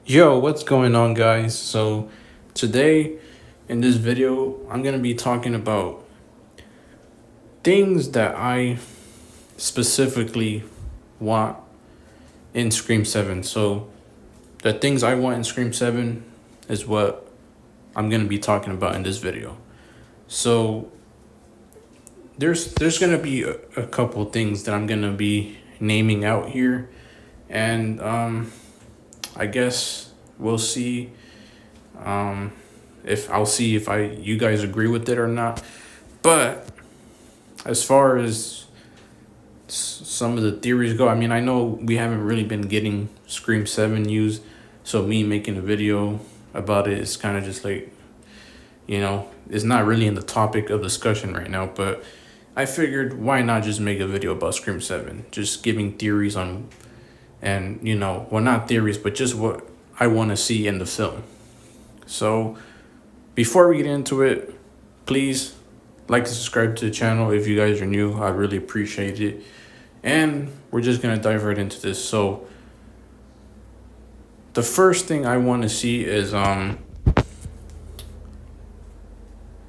Yo, what's going on, guys? So, today in this video, I'm gonna be talking about things that I specifically want in Scream 7. So, the things I want in Scream 7 is what I'm gonna be talking about in this video. So, there's gonna be a couple things that I'm gonna be naming out here, and I guess we'll see if I'll see if I you guys agree with it or not. But as far as some of the theories go, I mean, I know we haven't really been getting Scream 7 news, so me making a video about it is kind of just like, it's not really in the topic of discussion right now, but I figured why not just make a video about Scream 7, just giving theories on, and, well, not theories, but just what I want to see in the film. So before we get into it, please like to subscribe to the channel if you guys are new. I really appreciate it. And we're just gonna dive right into this. So the first thing I want to see is I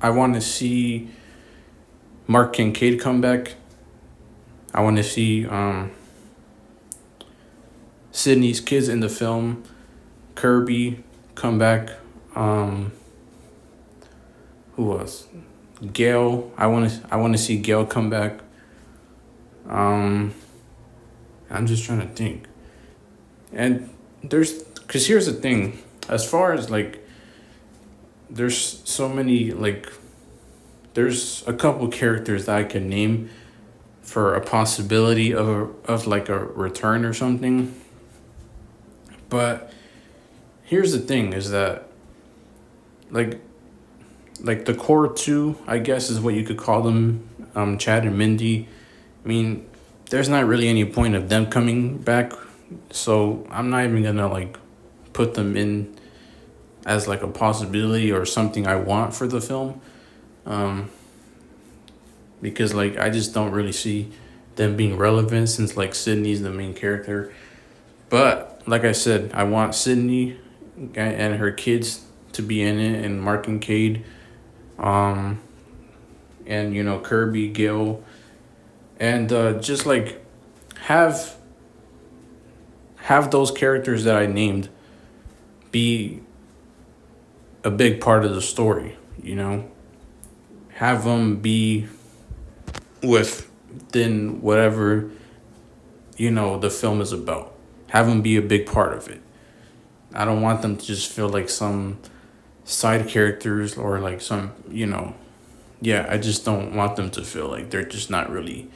want to see Mark Kincaid come back. I want to see Sydney's kids in the film, Kirby come back. Who else? Gail. I want to see Gail come back. I'm just trying to think. And because here's the thing, as far as like, there's so many, like, there's a couple characters that I can name for a possibility of like a return or something. But here's the thing is that like the core two, I guess is what you could call them, Chad and Mindy. I mean, there's not really any point of them coming back, so I'm not even gonna like put them in as like a possibility or something I want for the film, because like I just don't really see them being relevant since like Sydney's the main character. But like I said, I want Sydney and her kids to be in it, and Mark and Cade, and Kirby, Gil, and just like have have those characters that I named be a big part of the story. Have them be within whatever the film is about. Have them be a big part of it. I don't want them to just feel like some side characters or like some, yeah, I just don't want them to feel like they're just not really,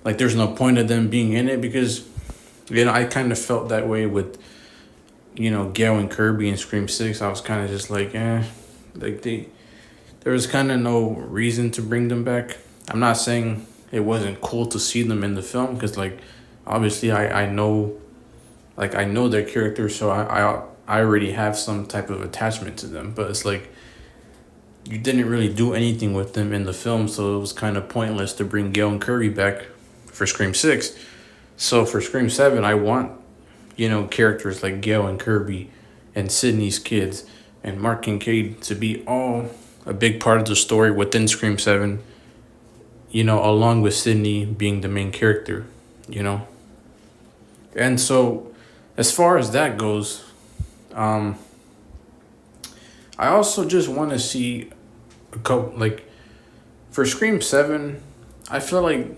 like there's no point of them being in it, because I kind of felt that way with Gail and Kirby in Scream 6. I was kind of just like, like there was kind of no reason to bring them back. I'm not saying it wasn't cool to see them in the film, because like obviously I know, like I know their characters, so I already have some type of attachment to them. But it's like you didn't really do anything with them in the film, so it was kind of pointless to bring Gail and Curry back for Scream 6. So for Scream 7, I want, characters like Gail and Kirby and Sydney's kids and Mark Kincaid to be all a big part of the story within Scream 7, along with Sydney being the main character, you know? And so, as far as that goes, I also just want to see a couple, like, for Scream 7, I feel like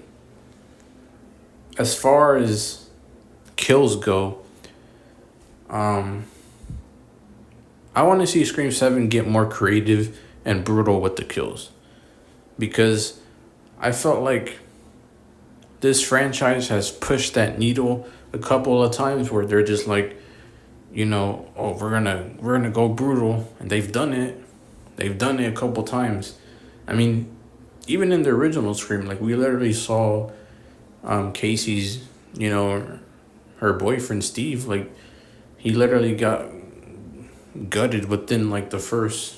as far as kills go, I want to see Scream 7 get more creative and brutal with the kills, because I felt like this franchise has pushed that needle a couple of times where they're just like, oh, we're gonna go brutal, and they've done it. They've done it a couple times. I mean, even in the original Scream, like we literally saw Casey's, her boyfriend Steve, like he literally got gutted within like the first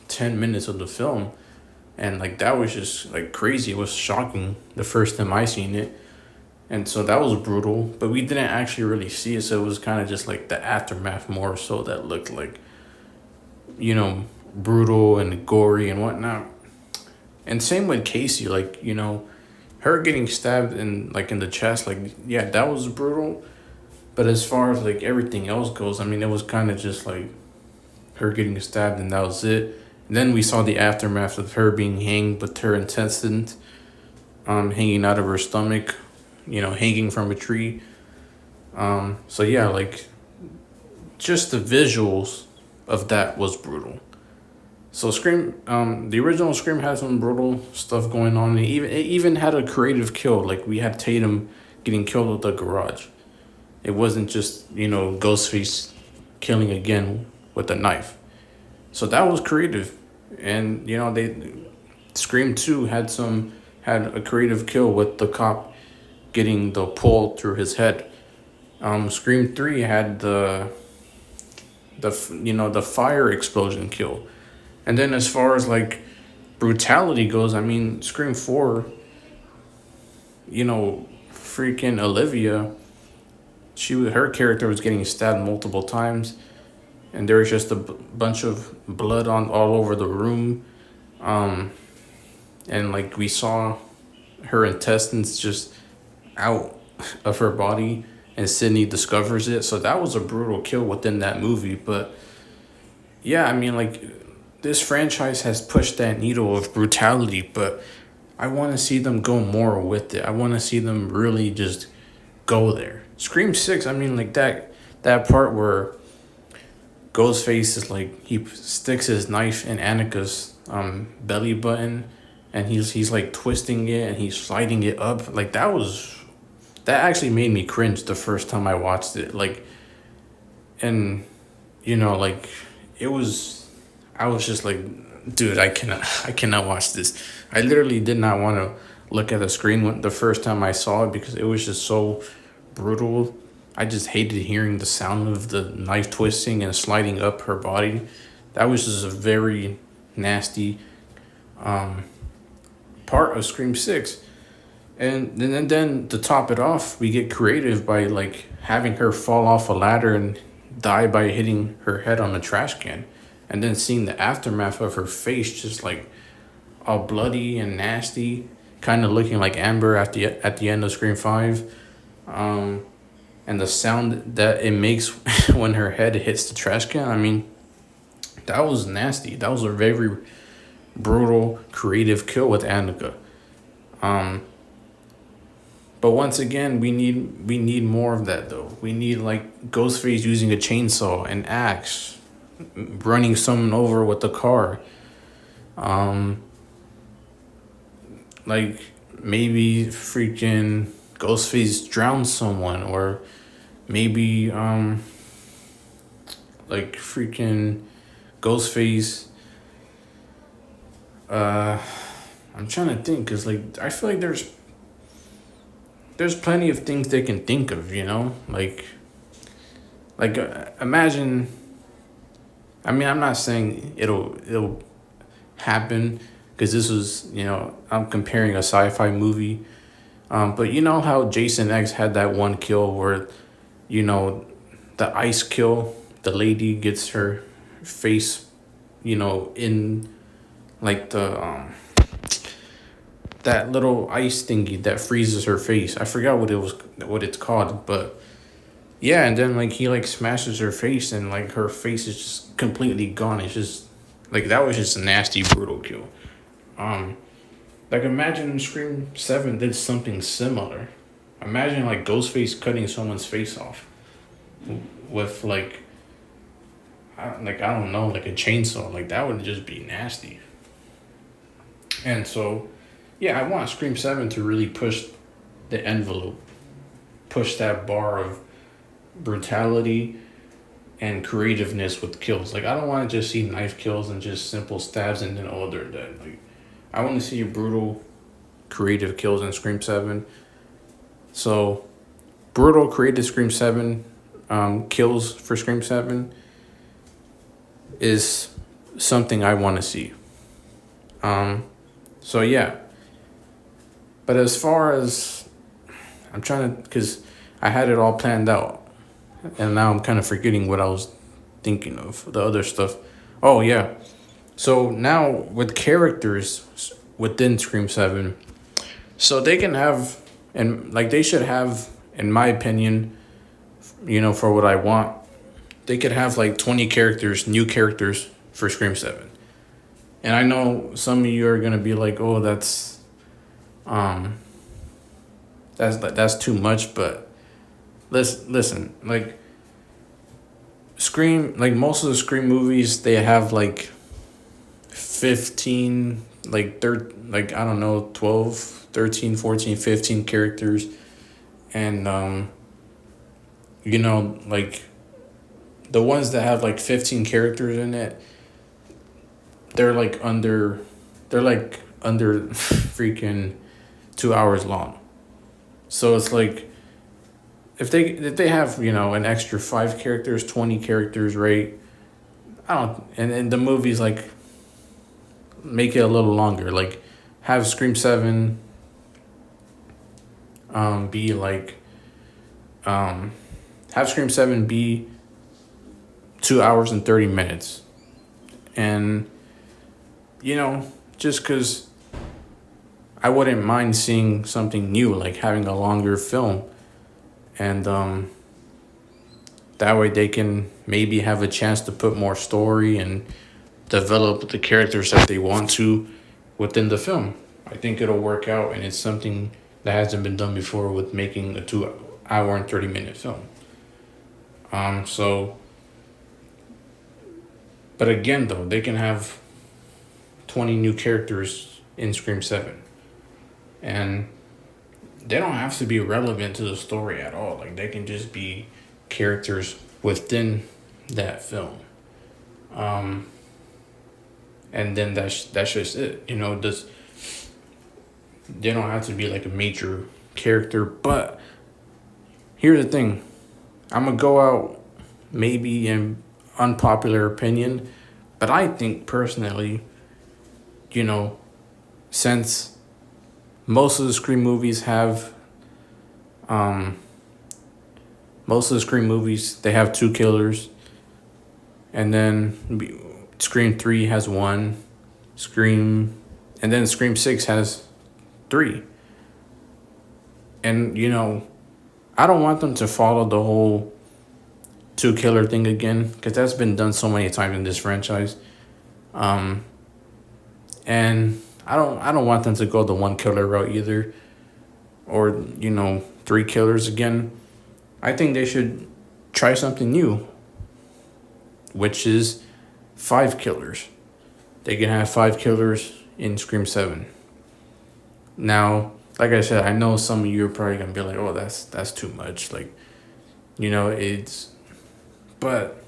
10 minutes of the film, and like that was just like crazy. It was shocking the first time I seen it. And so that was brutal, but we didn't actually really see it. So it was kind of just like the aftermath more so that looked like, you know, brutal and gory and whatnot. And same with Casey, like, you know, her getting stabbed in like in the chest, like, yeah, that was brutal. But as far as like everything else goes, I mean, it was kind of just like her getting stabbed and that was it. And then we saw the aftermath of her being hanged with her intestines hanging out of her stomach, you know, hanging from a tree. So yeah, like just the visuals of that was brutal. So Scream, the original Scream had some brutal stuff going on. It even had a creative kill. Like we had Tatum getting killed with the garage. It wasn't just, you know, Ghostface killing again with a knife. So that was creative, and you know they Scream Two had a creative kill with the cop getting the pole through his head. Scream Three had the fire explosion kill, and then as far as like brutality goes, I mean Scream Four, you know, freaking Olivia, her character was getting stabbed multiple times, and there was just a bunch of blood on all over the room, and like we saw her intestines just out of her body, and Sydney discovers it. So that was a brutal kill within that movie. But yeah, I mean, like this franchise has pushed that needle of brutality, but I want to see them go more with it. I want to see them really just go there. Scream 6, I mean, like that part where Ghostface is like he sticks his knife in Annika's belly button, and he's like twisting it and he's sliding it up. Like that actually made me cringe the first time I watched it. Like, and you know, like it was, I was just like, dude, I cannot watch this. I literally did not want to look at the screen the first time I saw it because it was just so brutal. I just hated hearing the sound of the knife twisting and sliding up her body. That was just a very nasty part of Scream 6. And then to top it off, we get creative by like having her fall off a ladder and die by hitting her head on a trash can. And then seeing the aftermath of her face just like all bloody and nasty, kind of looking like Amber at the end of Scream 5. And the sound that it makes when her head hits the trash can, I mean, that was nasty. That was a very brutal, creative kill with Annika. But once again, we need more of that though. We need like Ghostface using a chainsaw, an axe, running someone over with the car. Like maybe freaking Ghostface drowns someone, or maybe like freaking Ghostface. Uh, I'm trying to think, cause like I feel like there's plenty of things they can think of, you know, imagine. I mean, I'm not saying it'll happen because this was, you know, I'm comparing a sci-fi movie. But you know how Jason X had that one kill where, you know, the ice kill, the lady gets her face, you know, in like the that little ice thingy that freezes her face. I forgot what it's called, but yeah, and then like he like smashes her face and like her face is just completely gone. It's just like that was just a nasty brutal kill. Um like imagine Scream 7 did something similar. Imagine like Ghostface cutting someone's face off with like I don't know, like a chainsaw. Like that would just be nasty. And so yeah, I want Scream 7 to really push the envelope, push that bar of brutality and creativeness with kills. Like I don't want to just see knife kills and just simple stabs and then they're dead. Like I want to see brutal, creative kills in Scream 7. So brutal, creative Scream 7 kills for Scream 7 is something I want to see. So yeah. But as far as I'm trying to, because I had it all planned out, and now I'm kind of forgetting what I was thinking of, the other stuff. Oh, yeah. So now with characters within Scream 7, so they can have, and like they should have, in my opinion, for what I want, they could have like 20 characters, new characters for Scream 7. And I know some of you are going to be like, oh, um, that's too much, but listen, like Scream, like most of the Scream movies, they have like 15, like I don't know, 12, 13, 14, 15 characters. And like the ones that have like 15 characters in it, they're like under they're like under freaking 2 hours long. So it's like if they have, an extra 5 characters, 20 characters, right? I don't and the movies like make it a little longer. Like have Scream 7 be like have Scream 7 be 2 hours and 30 minutes. And just because I wouldn't mind seeing something new, like having a longer film. And that way they can maybe have a chance to put more story and develop the characters that they want to within the film. I think it'll work out, and it's something that hasn't been done before with making a 2 hour and 30 minute film. So, but again, though, they can have 20 new characters in Scream 7. And they don't have to be relevant to the story at all. Like, they can just be characters within that film. And then that's just it. They don't have to be like a major character. But here's the thing. I'm going to go out maybe in unpopular opinion, but I think personally, since most of the Scream movies they have 2 killers, and then Scream 3 has 1, and then Scream 6 has 3. And I don't want them to follow the whole 2 killer thing again, because that's been done so many times in this franchise. And I don't want them to go the 1 killer route either, or 3 killers again. I think they should try something new, which is 5 killers. They can have 5 killers in Scream 7. Now, like I said, I know some of you are probably gonna be like, "Oh, that's too much." Like, it's. But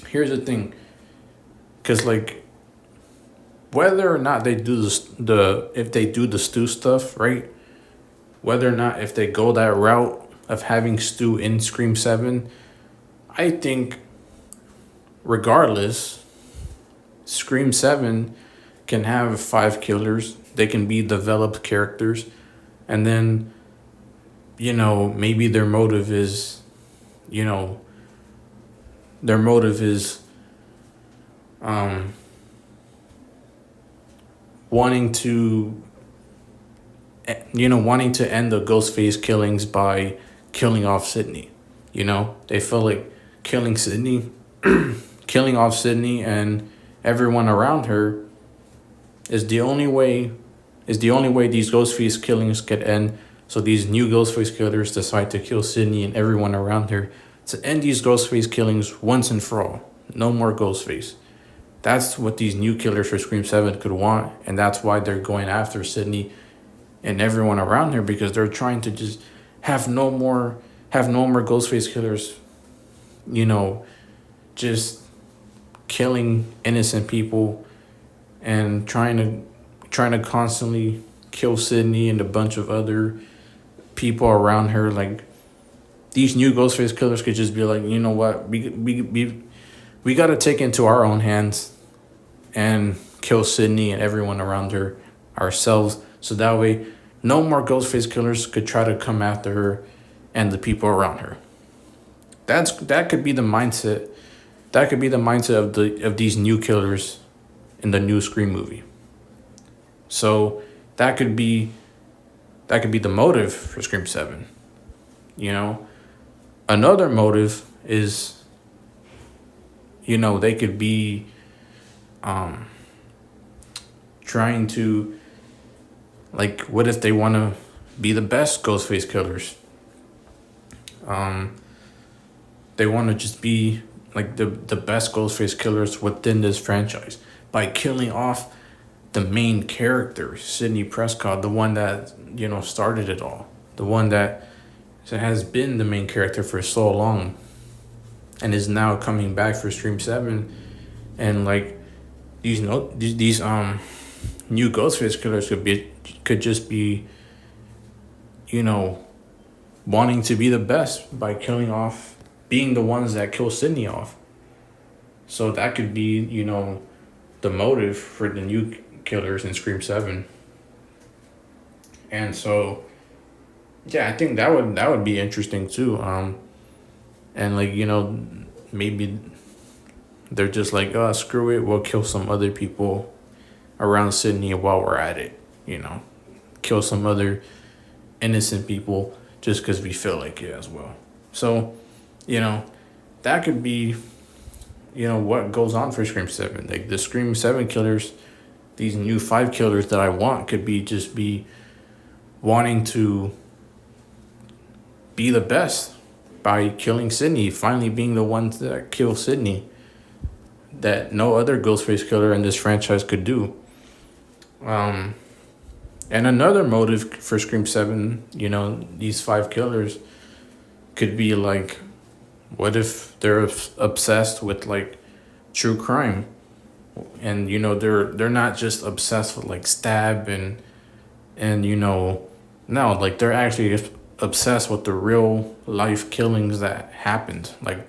here's the thing, because like, whether or not they do if they do the Stu stuff, right? Whether or not if they go that route of having Stu in Scream 7, I think regardless, Scream 7 can have 5 killers. They can be developed characters. And then, maybe their motive is, wanting to end the Ghostface killings by killing off Sydney. They feel like killing off Sydney and everyone around her is the only way these Ghostface killings could end. So these new Ghostface killers decide to kill Sydney and everyone around her to end these Ghostface killings once and for all. No more Ghostface. That's what these new killers for Scream 7 could want, and that's why they're going after Sydney and everyone around her, because they're trying to just have no more Ghostface killers, just killing innocent people and trying to constantly kill Sydney and a bunch of other people around her. Like, these new Ghostface killers could just be like, you know what, we got to take into our own hands and kill Sydney and everyone around her ourselves, so that way no more Ghostface killers could try to come after her and the people around her. That could be the mindset. That could be the mindset of these new killers in the new Scream movie. So that could be the motive for Scream 7. You know, another motive is, they could be trying to, like, what if they want to be the best Ghostface killers? They want to just be like the best Ghostface killers within this franchise by killing off the main character, Sidney Prescott, the one that, started it all, the one that has been the main character for so long and is now coming back for Scream 7. And like these new Ghostface killers could just be, wanting to be the best by killing off, being the ones that kill Sidney off. So that could be, the motive for the new killers in Scream 7. And so, yeah, I think that would be interesting too. And like, maybe they're just like, oh, screw it, we'll kill some other people around Sydney while we're at it. Kill some other innocent people just because we feel like it as well. So, that could be, what goes on for Scream 7. Like the Scream 7 killers, these new 5 killers that I want could be wanting to be the best by killing Sidney, finally being the ones that kill Sidney that no other Ghostface killer in this franchise could do. And another motive for Scream 7, these 5 killers could be like, what if they're obsessed with like true crime? And they're not just obsessed with like stab and no, like they're actually just obsessed with the real life killings that happened. Like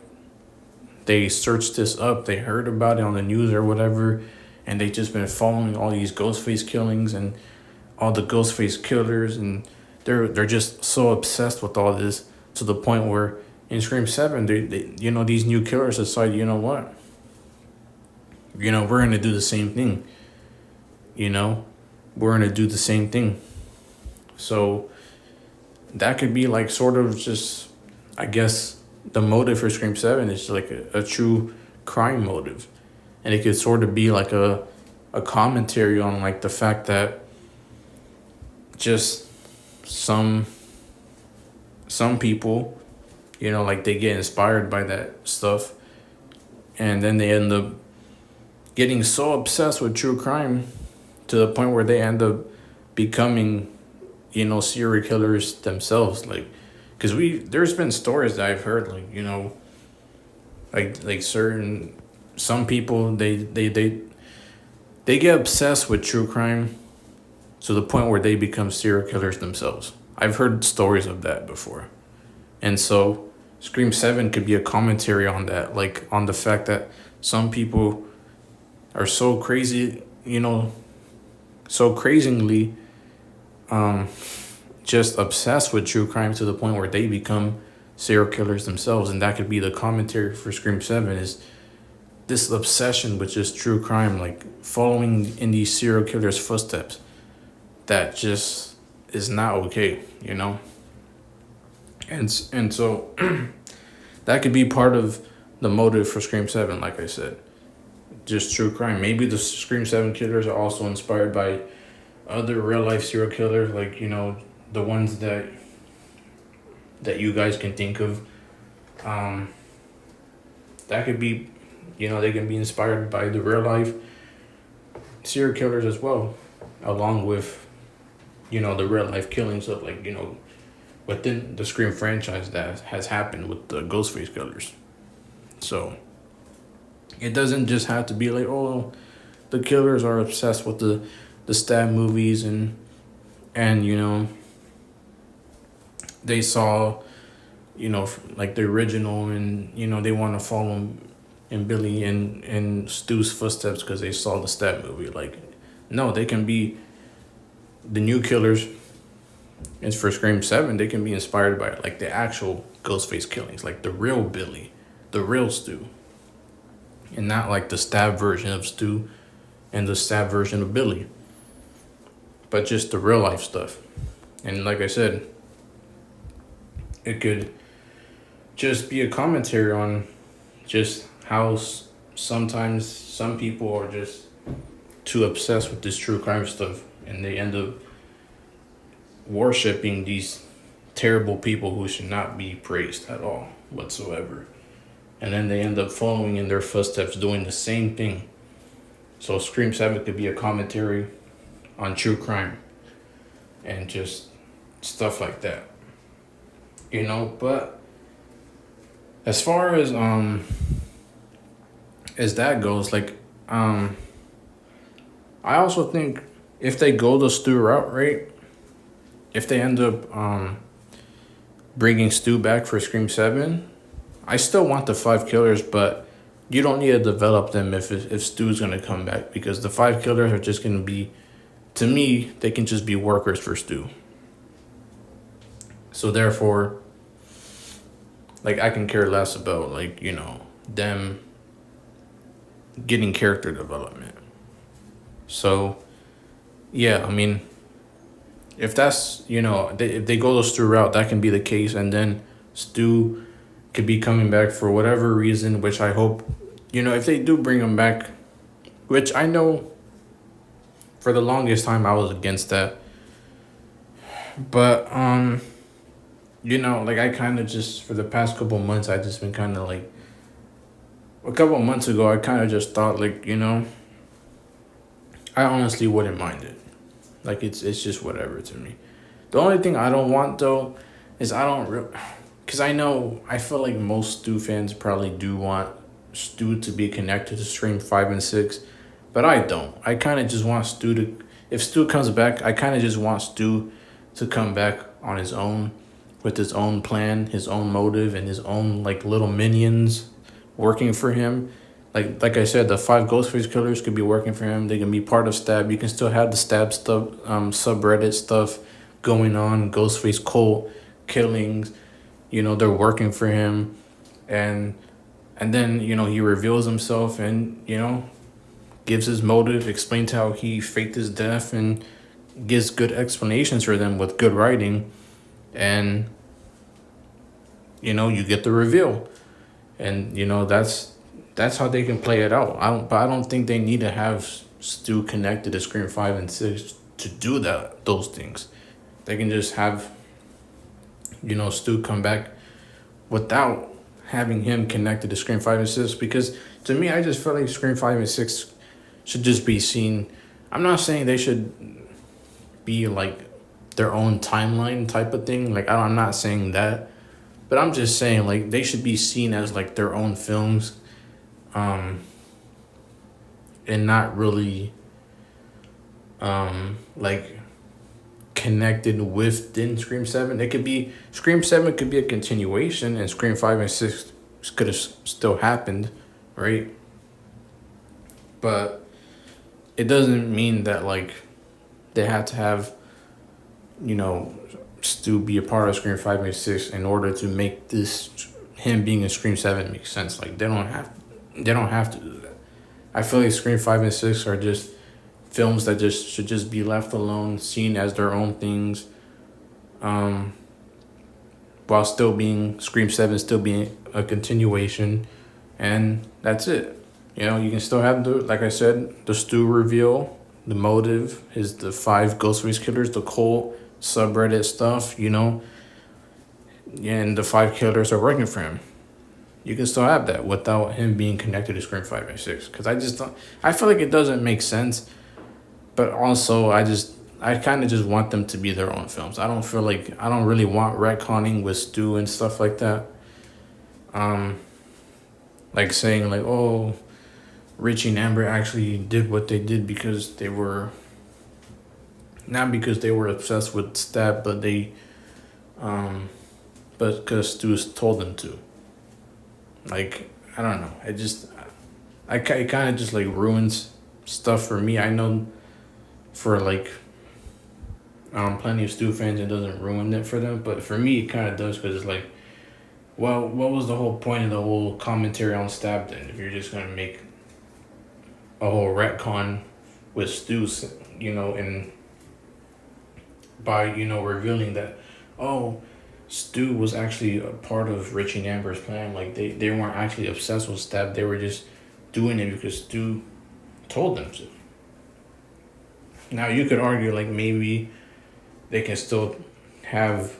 they searched this up, they heard about it on the news or whatever, and they just been following all these Ghostface killings and all the Ghostface killers, and they're just so obsessed with all this to the point where in Scream 7, they these new killers decide, you know what? We're going to do the same thing. We're going to do the same thing. So that could be like sort of just, I guess, the motive for Scream 7 is like a true crime motive. And it could sort of be like a commentary on like the fact that just some people, like they get inspired by that stuff and then they end up getting so obsessed with true crime to the point where they end up becoming, serial killers themselves. Like, because there's been stories that I've heard, like some people, they get obsessed with true crime to the point where they become serial killers themselves. I've heard stories of that before. And so Scream 7 could be a commentary on that, like on the fact that some people are so crazy, so crazingly just obsessed with true crime to the point where they become serial killers themselves. And that could be the commentary for Scream 7 is this obsession with just true crime, like following in these serial killers' footsteps. That just is not okay, And so that could be part of the motive for Scream 7, like I said. Just true crime. Maybe the Scream 7 killers are also inspired by other real life serial killers, like, the ones that you guys can think of. That could be, they can be inspired by the real life serial killers as well, along with, the real life killings of like, within the Scream franchise that has happened with the Ghostface killers. So it doesn't just have to be like, oh, the killers are obsessed with the stab movies and they saw, like the original and, they want to follow in Billy and Stu's footsteps because they saw the stab movie. Like, no, they can be the new killers And for Scream 7, they can be inspired by like the actual Ghostface killings, like the real Billy, the real Stu, and not like the stab version of Stu and the stab version of Billy, but just the real life stuff. And like I said, it could just be a commentary on just how sometimes some people are just too obsessed with this true crime stuff and they end up worshiping these terrible people who should not be praised at all whatsoever. And then they end up following in their footsteps doing the same thing. So Scream 7 could be a commentary on true crime and just stuff like that. But as far as that goes, like I also think if they go the Stu route, right? If they end up bringing Stu back for Scream 7, I still want the five killers, but you don't need to develop them if Stu's gonna come back, because the five killers are just gonna be, to me, they can just be workers for Stu. So therefore, like I can care less about them getting character development. So yeah, I mean, if that's if they go the Stu route, that can be the case, and then Stu could be coming back for whatever reason, which I hope, if they do bring him back, which I know for the longest time I was against that. But like I kind of just for the past couple months I just been kind of like a couple months ago I kind of just thought like, I honestly wouldn't mind it. Like it's just whatever to me. The only thing I don't want though is because I feel like most Stu fans probably do want Stu to be connected to Scream 5 and 6, but I don't. I kind of just want Stu to, if Stu comes back, I kind of just want Stu to come back on his own with his own plan, his own motive, and his own like little minions working for him. Like I said, the five Ghostface killers could be working for him. They can be part of Stab. You can still have the Stab stuff, subreddit stuff going on, Ghostface cult killings. They're working for him, and then he reveals himself and gives his motive, explains how he faked his death, and gives good explanations for them with good writing, and you get the reveal, and that's how they can play it out. I don't think they need to have Stu connected to Scream 5 and 6 to do those things. They can just have Stu come back without having him connected to Scream 5 and 6, because to me I just feel like Scream 5 and 6 should just be seen. I'm not saying they should be like their own timeline type of thing. Like I'm not saying that, but I'm just saying like they should be seen as like their own films, and not really like connected within Scream 7. It could be Scream 7 could be a continuation and Scream 5 and 6 could have still happened, right? But it doesn't mean that like they had to have Stu be a part of Scream 5 and 6 in order to make this him being in Scream 7 make sense. Like they don't have to do that. I feel like Scream 5 and 6 are just films that just should just be left alone, seen as their own things, while still being Scream 7 still being a continuation, and that's it. You can still have like I said, the Stu reveal, the motive is the five Ghostface killers, the cult subreddit stuff, and the five killers are working for him. You can still have that without him being connected to Scream 5 and 6. Because I feel like it doesn't make sense. But also, I kind of just want them to be their own films. I don't really want retconning with Stu and stuff like that. Like saying like, oh, Richie and Amber actually did what they did because they were, not because they were obsessed with Stab, but but because Stu told them to. Like, I don't know. It kind of just like ruins stuff for me. I know for like plenty of Stu fans, it doesn't ruin it for them, but for me, it kind of does because it's like, well, what was the whole point of the whole commentary on Stab then? If you're just gonna make a whole retcon with Stu, and by revealing that, oh, Stu was actually a part of Richie Amber's plan. Like they weren't actually obsessed with Stab. They were just doing it because Stu told them to. Now you could argue like maybe they can still have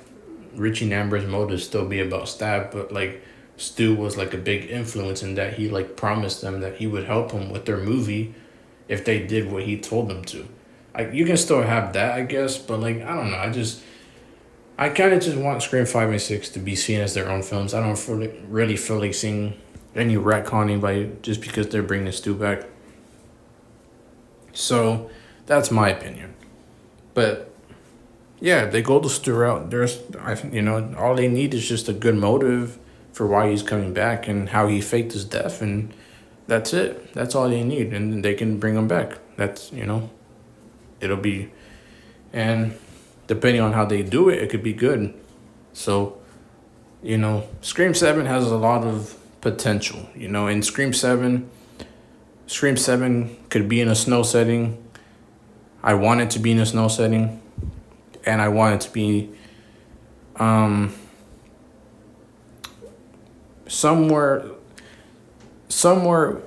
Richie Amber's motives still be about Stab, but like Stu was like a big influence in that he like promised them that he would help them with their movie if they did what he told them to. Like you can still have that, I guess, but like I don't know. I kind of just want Scream 5 and 6 to be seen as their own films. I don't really feel like seeing any retconning by just because they're bringing Stu back. So that's my opinion. But yeah, they go the Stu route. All they need is just a good motive for why he's coming back and how he faked his death, and that's it. That's all they need, and they can bring him back. It'll be, and depending on how they do it, it could be good. So, Scream 7 has a lot of potential. In Scream 7 could be in a snow setting. I want it to be in a snow setting. And I want it to be somewhere, somewhere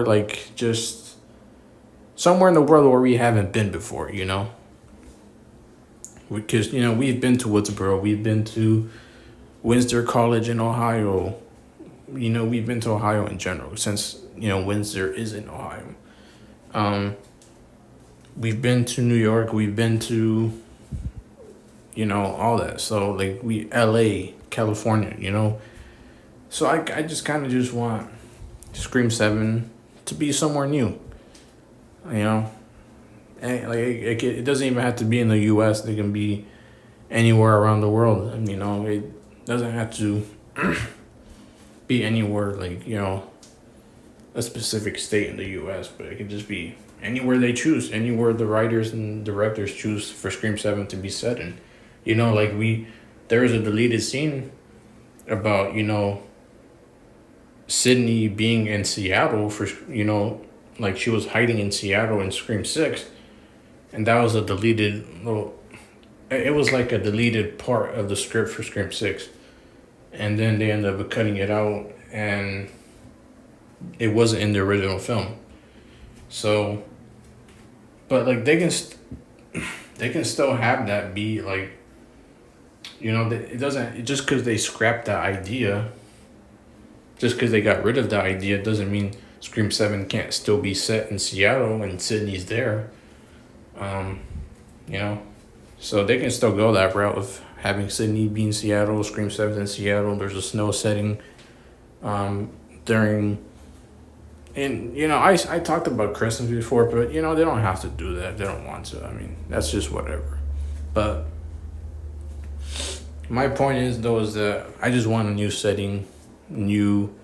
like just somewhere in the world where we haven't been before, because we've been to Woodsboro, we've been to Windsor College in Ohio, we've been to Ohio in general since Windsor is in Ohio. We've been to New York, we've been to all that. So like LA, California, so I just kind of just want Scream 7 to be somewhere new, and like it doesn't even have to be in the U.S. They can be anywhere around the world. And, it doesn't have to be anywhere like a specific state in the U.S. But it could just be anywhere they choose, anywhere the writers and directors choose for Scream 7 to be set in. There is a deleted scene about Sydney being in Seattle for like she was hiding in Seattle in Scream 6, and that was a deleted it was like a deleted part of the script for Scream 6, and then they ended up cutting it out, and it wasn't in the original film. So, but like they can still have that be like, it doesn't, just because they scrapped that idea, just because they got rid of the idea doesn't mean Scream 7 can't still be set in Seattle and Sydney's there. So they can still go that route of having Sydney be in Seattle, Scream 7 in Seattle. There's a snow setting during. And, I talked about Christmas before, but, they don't have to do that. They don't want to. I mean, that's just whatever. But my point is, though, is that I just want a new setting, new,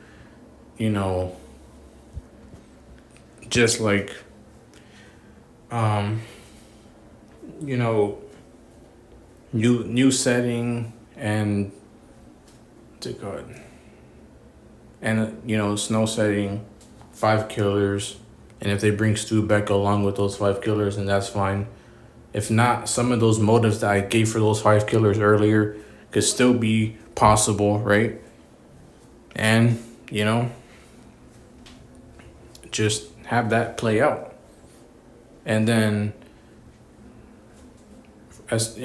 just like, new setting and, to God, and, snow setting. 5 killers, and if they bring Stu back along with those 5 killers, then that's fine. If not, some of those motives that I gave for those 5 killers earlier could still be possible, right? And just have that play out, and then what's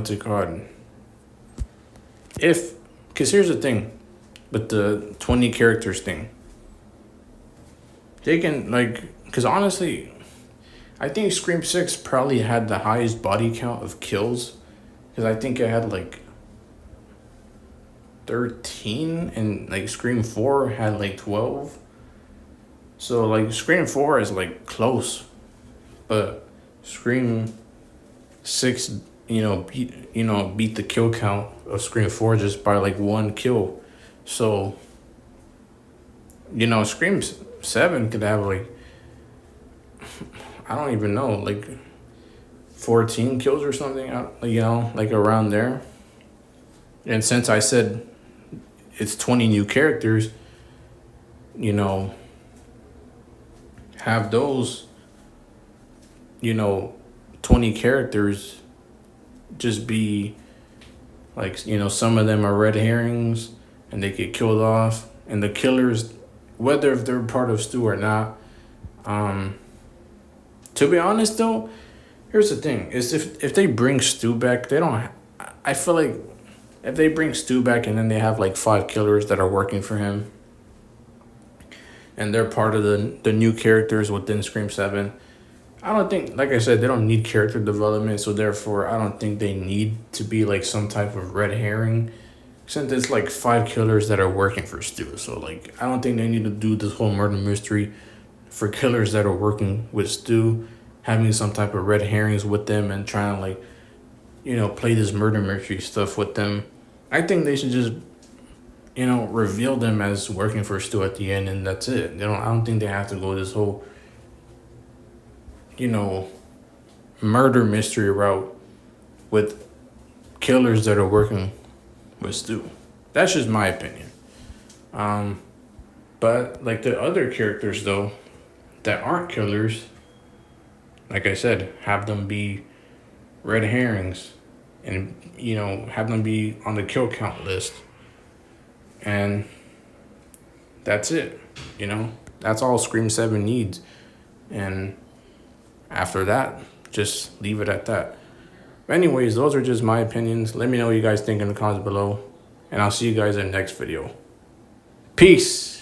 it called? Because here's the thing, with the 20 characters thing. They can, because honestly, I think Scream 6 probably had the highest body count of kills. Because I think it had 13, and Scream 4 had 12. So Scream 4 is close. But Scream 6, beat the kill count of Scream 4 just by 1 kill. So, Scream 7 could have I don't even know, 14 kills or something, you know, like around there. And since I said it's 20 new characters, you know, have those, you know, 20 characters just be like, you know, some of them are red herrings and they get killed off. And the killers, whether if they're part of Stu or not, to be honest though, here's the thing: is if they bring Stu back, they don't. I feel like if they bring Stu back and then they have like 5 killers that are working for him, and they're part of the new characters within Scream 7, I don't think, like I said, they don't need character development, so therefore I don't think they need to be like some type of red herring, since it's like 5 killers that are working for Stu. So like I don't think they need to do this whole murder mystery for killers that are working with Stu, having some type of red herrings with them and trying to like, you know, play this murder mystery stuff with them. I think they should just, you know, reveal them as working for Stu at the end, and that's it. I don't think they have to go this whole, you know, murder mystery route with killers that are working with Stu. That's just my opinion. But like the other characters though, that aren't killers, like I said, have them be red herrings, and you know, have them be on the kill count list, and that's it. You know, that's all Scream 7 needs, and after that, just leave it at that. But anyways, those are just my opinions. Let me know what you guys think in the comments below, and I'll see you guys in the next video. Peace.